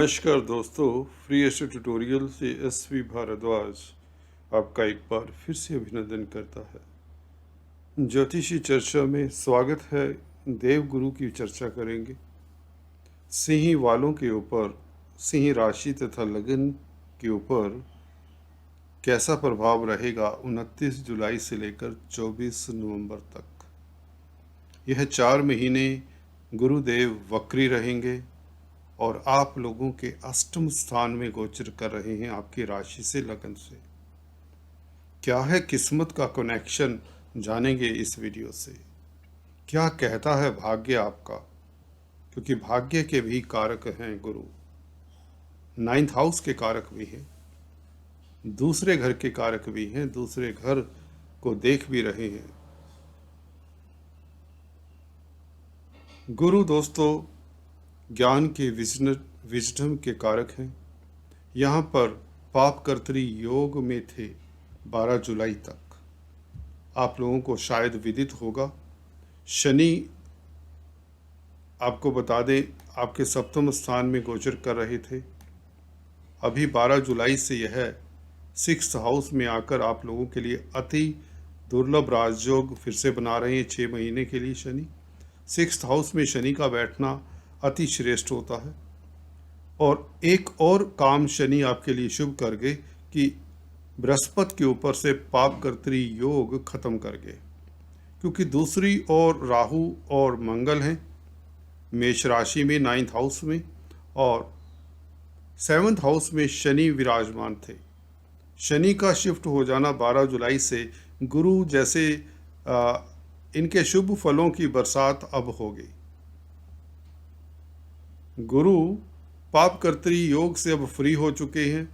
नमस्कार दोस्तों, free astro tutorial से एसवी भारद्वाज आपका एक बार फिर से अभिनंदन करता है। ज्योतिषी चर्चा में स्वागत है। देवगुरु की चर्चा करेंगे। सिंह वालों के ऊपर, सिंह राशि तथा लगन के ऊपर कैसा प्रभाव रहेगा 29 जुलाई से लेकर 24 नवंबर तक। यह 4 महीने गुरुदेव वक्री रहेंगे और आप लोगों के अष्टम स्थान में गोचर कर रहे हैं, आपकी राशि से लगन से। क्या है किस्मत का कनेक्शन, जानेंगे इस वीडियो से। क्या कहता है भाग्य आपका, क्योंकि भाग्य के भी कारक हैं गुरु, 9th हाउस के कारक भी हैं, दूसरे घर के कारक भी हैं, दूसरे घर को देख भी रहे हैं। गुरु दोस्तों ज्ञान के विजडम के कारक हैं। यहाँ पर पाप कर्तरी योग में थे 12 जुलाई तक। आप लोगों को शायद विदित होगा, शनि आपको बता दें आपके सप्तम स्थान में गोचर कर रहे थे। अभी 12 जुलाई से यह 6th हाउस में आकर आप लोगों के लिए अति दुर्लभ राजयोग फिर से बना रहे हैं 6 महीने के लिए। शनि 6th हाउस में शनि का बैठना अति श्रेष्ठ होता है। और एक और काम शनि आपके लिए शुभ कर गए कि बृहस्पति के ऊपर से पाप कर्तरी योग खत्म कर गए, क्योंकि दूसरी ओर राहु और मंगल हैं मेष राशि में 9th हाउस में, और 7th हाउस में शनि विराजमान थे। शनि का शिफ्ट हो जाना 12 जुलाई से गुरु जैसे इनके शुभ फलों की बरसात अब होगी। गुरु पाप कर्तरी योग से अब फ्री हो चुके हैं।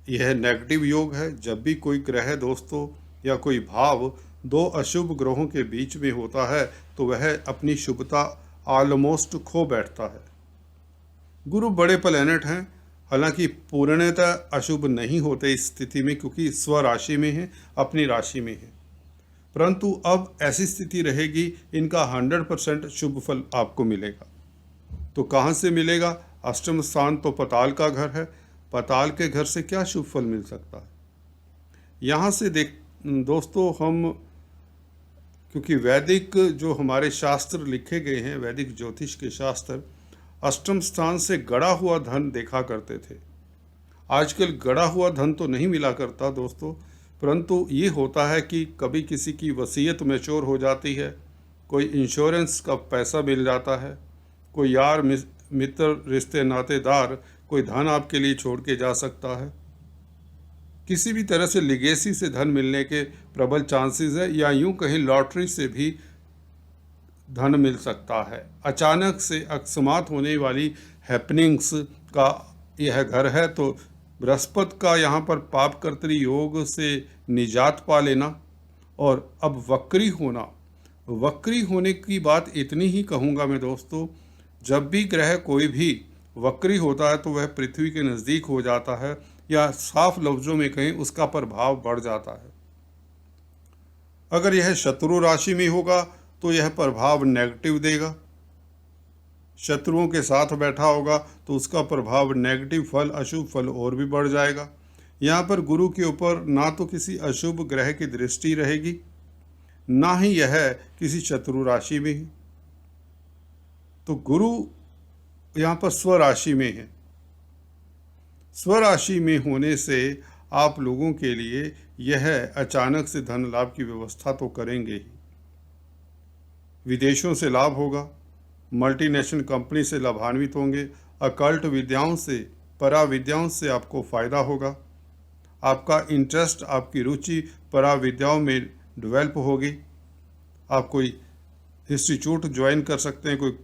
यह नेगेटिव योग है। जब भी कोई ग्रह दोस्तों या कोई भाव दो अशुभ ग्रहों के बीच में होता है तो वह अपनी शुभता ऑलमोस्ट खो बैठता है। गुरु बड़े प्लैनेट हैं, हालांकि पूर्णतः अशुभ नहीं होते इस स्थिति में, क्योंकि स्वराशि में है, अपनी राशि में है। परंतु अब ऐसी स्थिति रहेगी, इनका 100% शुभ फल आपको मिलेगा। तो कहाँ से मिलेगा? अष्टम स्थान तो पताल का घर है। पताल के घर से क्या शुभ फल मिल सकता है? यहाँ से दोस्तों हम, क्योंकि वैदिक जो हमारे शास्त्र लिखे गए हैं, वैदिक ज्योतिष के शास्त्र अष्टम स्थान से गड़ा हुआ धन देखा करते थे। आजकल गड़ा हुआ धन तो नहीं मिला करता दोस्तों, परंतु ये होता है कि कभी किसी की वसीयत मैच्योर हो जाती है, कोई इंश्योरेंस का पैसा मिल जाता है, कोई यार मित्र रिश्ते नातेदार कोई धन आपके लिए छोड़ के जा सकता है। किसी भी तरह से लिगेसी से धन मिलने के प्रबल चांसेस है, या यूं कहीं लॉटरी से भी धन मिल सकता है। अचानक से अकस्मात होने वाली हैपनिंग्स का यह घर है। तो बृहस्पति का यहाँ पर पाप कर्तरी योग से निजात पा लेना और अब वक्री होने की बात इतनी ही कहूँगा मैं दोस्तों, जब भी ग्रह कोई भी वक्री होता है तो वह पृथ्वी के नज़दीक हो जाता है, या साफ लफ्ज़ों में कहें उसका प्रभाव बढ़ जाता है। अगर यह शत्रु राशि में होगा तो यह प्रभाव नेगेटिव देगा। शत्रुओं के साथ बैठा होगा तो उसका प्रभाव नेगेटिव फल, अशुभ फल और भी बढ़ जाएगा। यहाँ पर गुरु के ऊपर ना तो किसी अशुभ ग्रह की दृष्टि रहेगी, ना ही यह किसी शत्रु राशि में ही। तो गुरु यहाँ पर स्वराशि में है। स्वराशि में होने से आप लोगों के लिए यह अचानक से धन लाभ की व्यवस्था तो करेंगे ही। विदेशों से लाभ होगा, मल्टीनेशनल कंपनी से लाभान्वित होंगे, अकल्ट विद्याओं से, पराविद्याओं से आपको फ़ायदा होगा। आपका इंटरेस्ट, आपकी रुचि पराविद्याओं में डेवलप होगी। आप कोई इंस्टीट्यूट ज्वाइन कर सकते हैं, कोई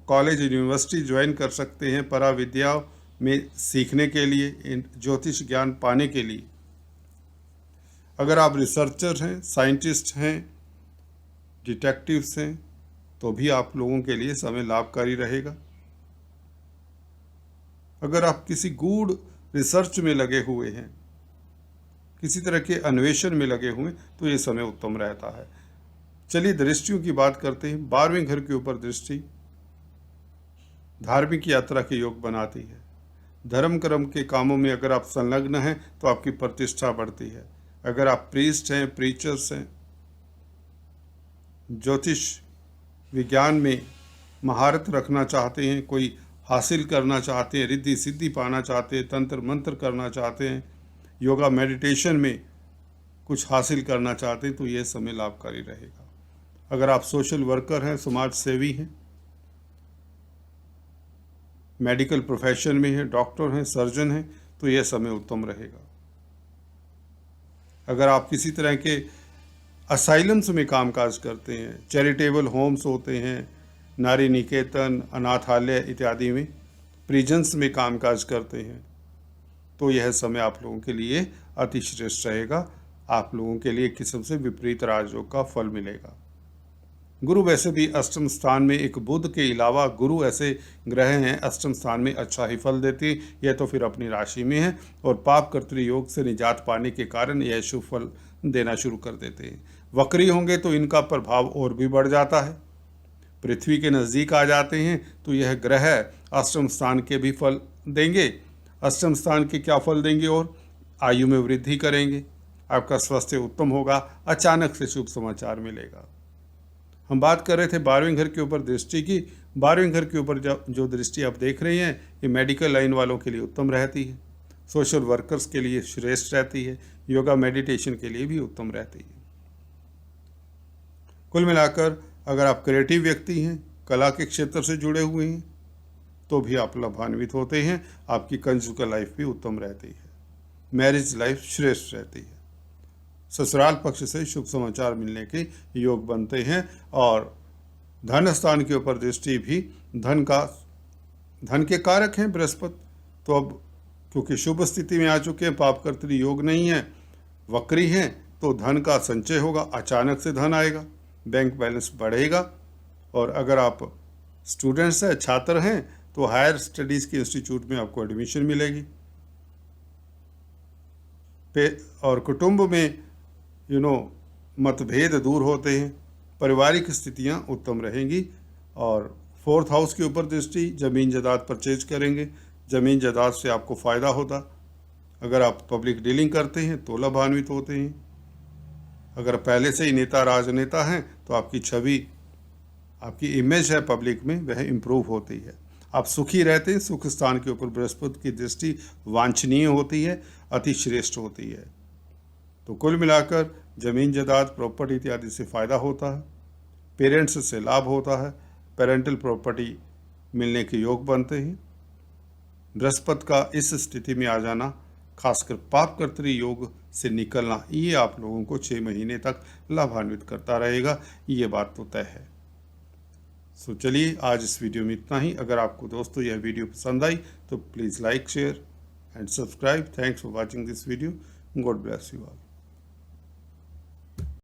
कॉलेज यूनिवर्सिटी ज्वाइन कर सकते हैं पराविद्या में सीखने के लिए, ज्योतिष ज्ञान पाने के लिए। अगर आप रिसर्चर हैं, साइंटिस्ट हैं, डिटेक्टिव्स हैं, तो भी आप लोगों के लिए समय लाभकारी रहेगा। अगर आप किसी गूढ़ रिसर्च में लगे हुए हैं, किसी तरह के अन्वेषण में लगे हुए, तो ये समय उत्तम रहता है। चलिए दृष्टियों की बात करते हैं। 12वें घर के ऊपर दृष्टि धार्मिक यात्रा के योग बनाती है। धर्म कर्म के कामों में अगर आप संलग्न हैं तो आपकी प्रतिष्ठा बढ़ती है। अगर आप प्रीस्ट हैं, प्रीचर्स हैं, ज्योतिष विज्ञान में महारत रखना चाहते हैं, कोई हासिल करना चाहते हैं, रिद्धि सिद्धि पाना चाहते हैं, तंत्र मंत्र करना चाहते हैं, योगा मेडिटेशन में कुछ हासिल करना चाहते हैं, तो यह समय लाभकारी रहेगा। अगर आप सोशल वर्कर हैं, समाज सेवी हैं, मेडिकल प्रोफेशन में हैं, डॉक्टर हैं, सर्जन हैं, तो यह समय उत्तम रहेगा। अगर आप किसी तरह के असाइलम्स में कामकाज करते हैं, चैरिटेबल होम्स होते हैं, नारी निकेतन, अनाथालय इत्यादि में, प्रिजन्स में कामकाज करते हैं, तो यह समय आप लोगों के लिए अति श्रेष्ठ रहेगा। आप लोगों के लिए किस्म से विपरीत राजयोग का फल मिलेगा। गुरु वैसे भी अष्टम स्थान में, एक बुध के अलावा गुरु ऐसे ग्रह हैं अष्टम स्थान में अच्छा ही फल देते हैं। यह तो फिर अपनी राशि में है और पाप कर्तृ योग से निजात पाने के कारण यह शुभ फल देना शुरू कर देते हैं। वक्री होंगे तो इनका प्रभाव और भी बढ़ जाता है। पृथ्वी के नज़दीक आ जाते हैं तो यह ग्रह अष्टम स्थान के भी फल देंगे। अष्टम स्थान के क्या फल देंगे? और आयु में वृद्धि करेंगे, आपका स्वास्थ्य उत्तम होगा, अचानक से शुभ समाचार मिलेगा। हम बात कर रहे थे 12वें घर के ऊपर दृष्टि की। 12वें घर के ऊपर जो दृष्टि आप देख रहे हैं, ये मेडिकल लाइन वालों के लिए उत्तम रहती है, सोशल वर्कर्स के लिए श्रेष्ठ रहती है, योगा मेडिटेशन के लिए भी उत्तम रहती है। कुल मिलाकर अगर आप क्रिएटिव व्यक्ति हैं, कला के क्षेत्र से जुड़े हुए हैं, तो भी आप लाभान्वित होते हैं। आपकी कंजुगल लाइफ भी उत्तम रहती है, मैरिज लाइफ श्रेष्ठ रहती है। ससुराल पक्ष से शुभ समाचार मिलने के योग बनते हैं और धन स्थान के ऊपर दृष्टि भी धन के कारक हैं बृहस्पति। तो अब क्योंकि शुभ स्थिति में आ चुके हैं, पाप कर्तृ योग नहीं है, वक्री हैं, तो धन का संचय होगा, अचानक से धन आएगा, बैंक बैलेंस बढ़ेगा। और अगर आप स्टूडेंट्स हैं, छात्र हैं, तो हायर स्टडीज़ के इंस्टीट्यूट में आपको एडमिशन मिलेगी। और कुटुंब में मतभेद दूर होते हैं, पारिवारिक स्थितियां उत्तम रहेंगी। और 4th हाउस के ऊपर दृष्टि, ज़मीन जायदाद परचेज करेंगे, ज़मीन जायदाद से आपको फ़ायदा होता। अगर आप पब्लिक डीलिंग करते हैं तो लाभान्वित होते हैं। अगर पहले से ही नेता राजनेता हैं तो आपकी छवि, आपकी इमेज है पब्लिक में, वह इम्प्रूव होती है। आप सुखी रहते हैं। सुख स्थान के ऊपर बृहस्पति की दृष्टि वांछनीय होती है, अति श्रेष्ठ होती है। तो कुल मिलाकर ज़मीन जायदाद, प्रॉपर्टी इत्यादि से फ़ायदा होता है, पेरेंट्स से लाभ होता है, पेरेंटल प्रॉपर्टी मिलने के योग बनते हैं। बृहस्पति का इस स्थिति में आ जाना, खासकर पाप कर्तृ योग से निकलना, ये आप लोगों को 6 महीने तक लाभान्वित करता रहेगा, ये बात तो तय है। सो चलिए आज इस वीडियो में इतना ही। अगर आपको दोस्तों यह वीडियो पसंद आई तो please like, share and subscribe. Thanks for watching this video. God bless you all.